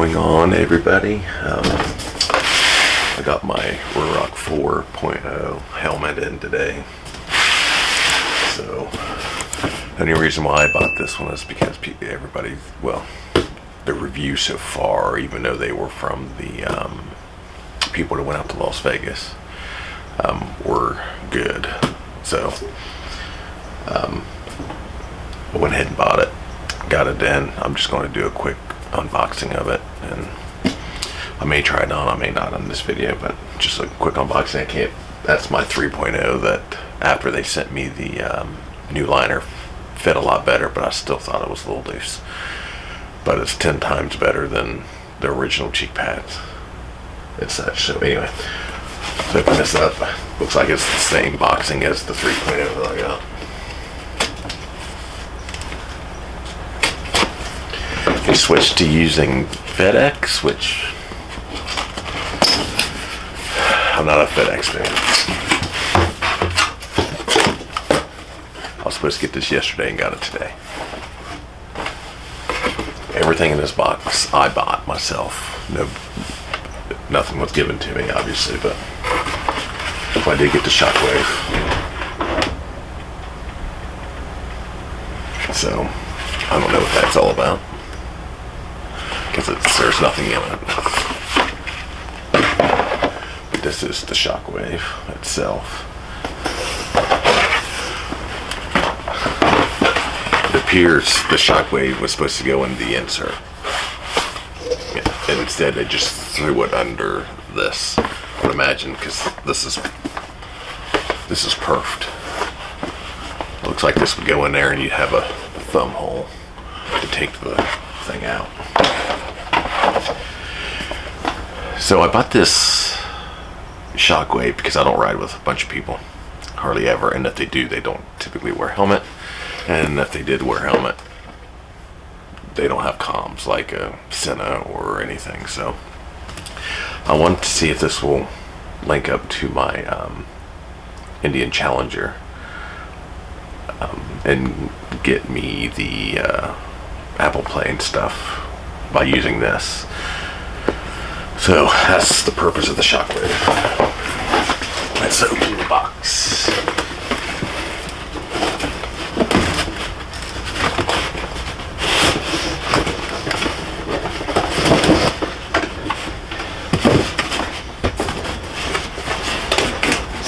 going on, everybody? I got my Ruroc 4.0 helmet in today. So the only reason why I bought this one is because everybody, well, the reviews so far, even though they were from the people that went out to Las Vegas, were good. So I went ahead and bought it, got it in. I'm just going to do a quick unboxing of it, and I may try it on, I may not on this video, but just a quick unboxing. That's my 3.0 that after they sent me the new liner fit a lot better, but I still thought it was a little loose. But it's 10 times better than the original cheek pads and such. So anyway, so open this up. Looks like it's the same boxing as the 3.0 that I got. We switched to using FedEx, which I'm not a FedEx fan. I was supposed to get this yesterday and got it today. Everything in this box I bought myself. Nothing was given to me, obviously, but I did get the Shockwave. So I don't know what that's all about, because there's nothing in it. But this is the Shockwave itself. It appears the Shockwave was supposed to go in the insert, and instead they just threw it under this. I would imagine, because this is perfed. Looks like this would go in there and you'd have a thumb hole to take the thing out. So I bought this Shockwave because I don't ride with a bunch of people, hardly ever, and if they do, they don't typically wear a helmet, and if they did wear a helmet, they don't have comms like a Senna or anything. So I wanted to see if this will link up to my Indian Challenger and get me the Apple Play and stuff by using this. So that's the purpose of the Shockwave. Let's open the box.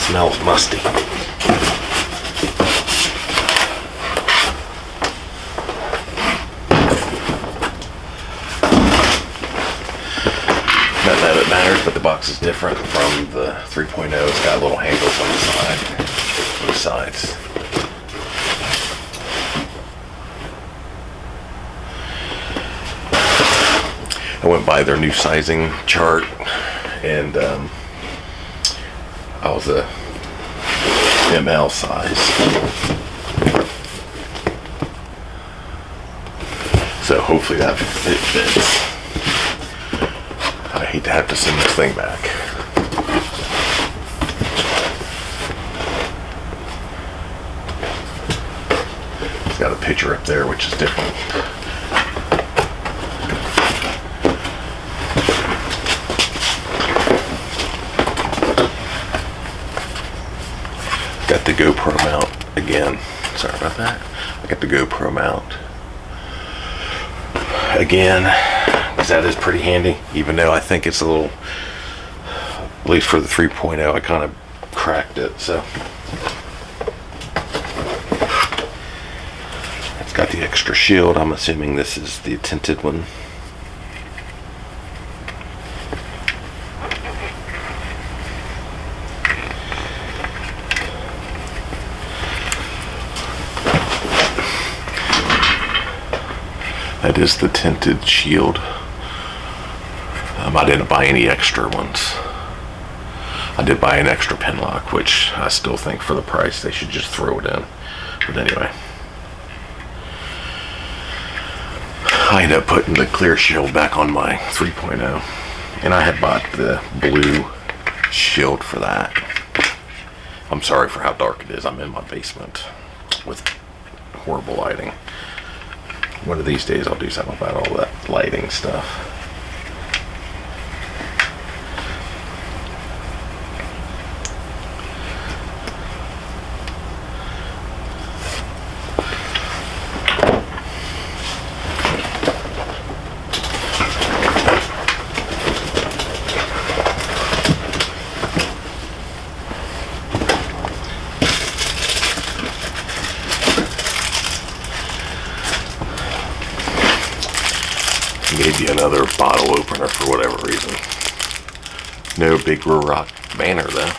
Smells musty. Not that it matters, but the box is different from the 3.0. It's got little handles on the sides. I went by their new sizing chart, and I was a ML size. So hopefully it fits. I hate to have to send this thing back. It's got a picture up there, which is different. Got the GoPro mount again. Sorry about that. I got the GoPro mount again, because that is pretty handy, even though I think it's a little, at least for the 3.0, I kind of cracked it. So it's got the extra shield. I'm assuming this is the tinted one. That is the tinted shield. I didn't buy any extra ones. I did buy an extra pin lock, which I still think for the price they should just throw it in. But anyway, I ended up putting the clear shield back on my 3.0, and I had bought the blue shield for that. I'm sorry for how dark it is. I'm in my basement with horrible lighting. One of these days I'll do something about all that lighting stuff. maybe another bottle opener for whatever reason. No big Ruroc banner though.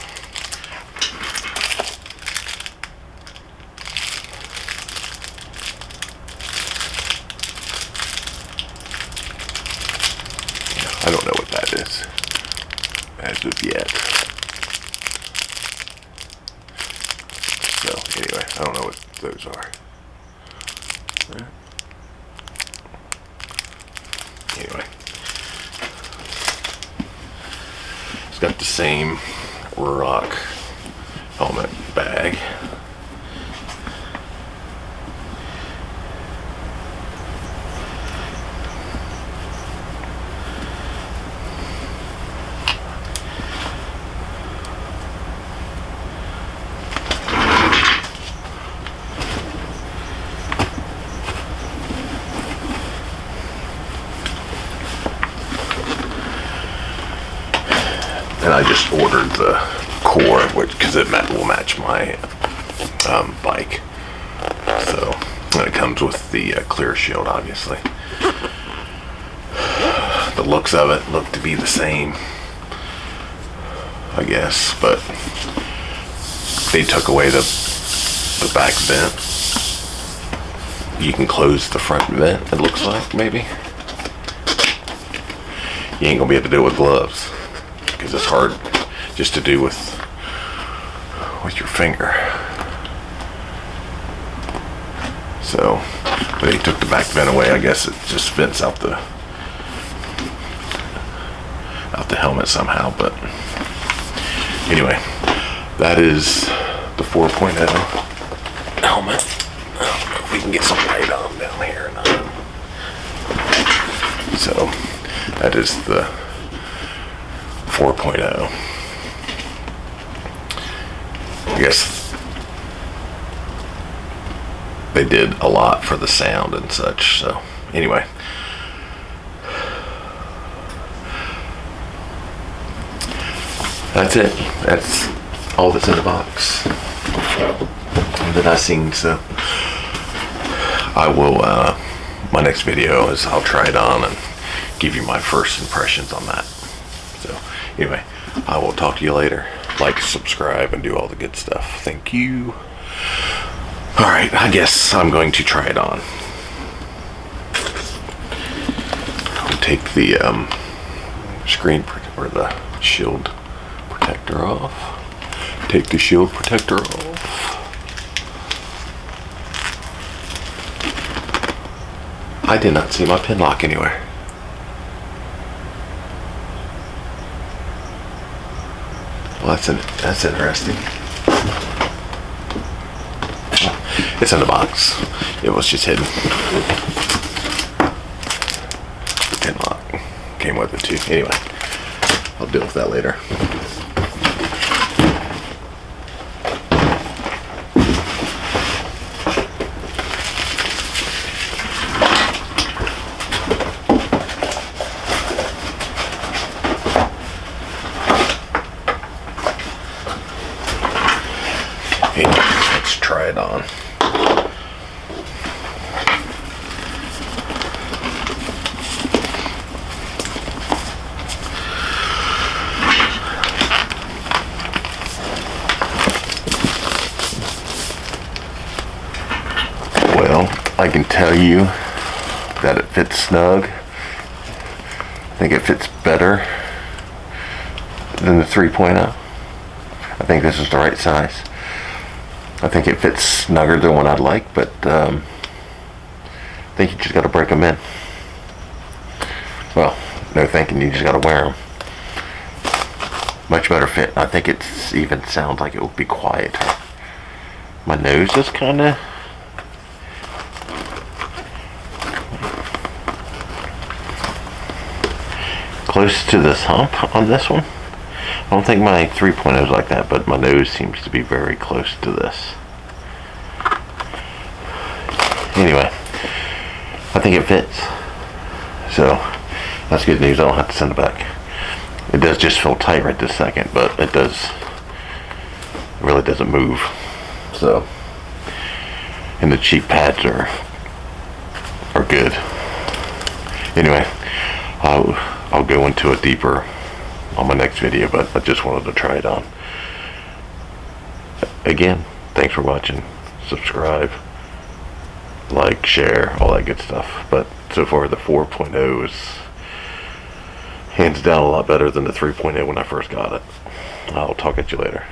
I don't know what that is as of yet. So anyway, I don't know what those are. Anyway, it's got the same Ruroc helmet bag. And I just ordered the core, because it will match my bike. So, and it comes with the clear shield, obviously. The looks of it look to be the same, I guess, but they took away the back vent. You can close the front vent, it looks like, maybe. You ain't gonna be able to do it with gloves, because it's hard just to do with your finger. So, but they took the back vent away. I guess it just vents out the helmet somehow. But anyway, that is the 4.0 helmet. I don't know if we can get some light on down here or not. So that is the 4.0. I guess they did a lot for the sound and such. So anyway, that's it. That's all that's in the box that I've seen. So I will, my next video is I'll try it on and give you my first impressions on that. So anyway, I will talk to you later. Like, subscribe, and do all the good stuff. Thank you. Alright, I guess I'm going to try it on. I'll take the or the shield protector off. Take the shield protector off. I did not see my pin lock anywhere. Well, that's interesting. It's in the box. It was just hidden. The pin lock came with it too. Anyway, I'll deal with that later. Let's try it on. Well, I can tell you that it fits snug. I think it fits better than the 3.0. I think this is the right size. I think it fits snugger than what I'd like, but I think you just got to break them in. Well, no thinking, you just got to wear them. Much better fit. I think it even sounds like it will be quieter. My nose is kind of close to this hump on this one. I don't think my 3.0 is like that, but my nose seems to be very close to this. Anyway, I think it fits. So, that's good news. I don't have to send it back. It does just feel tight right this second, but it really doesn't move. So, and the cheek pads are good. Anyway, I'll go into it deeper on my next video, but I just wanted to try it on. Again, thanks for watching. Subscribe, like, share, all that good stuff. But so far the 4.0 is hands down a lot better than the 3.0 when I first got it. I'll talk at you later.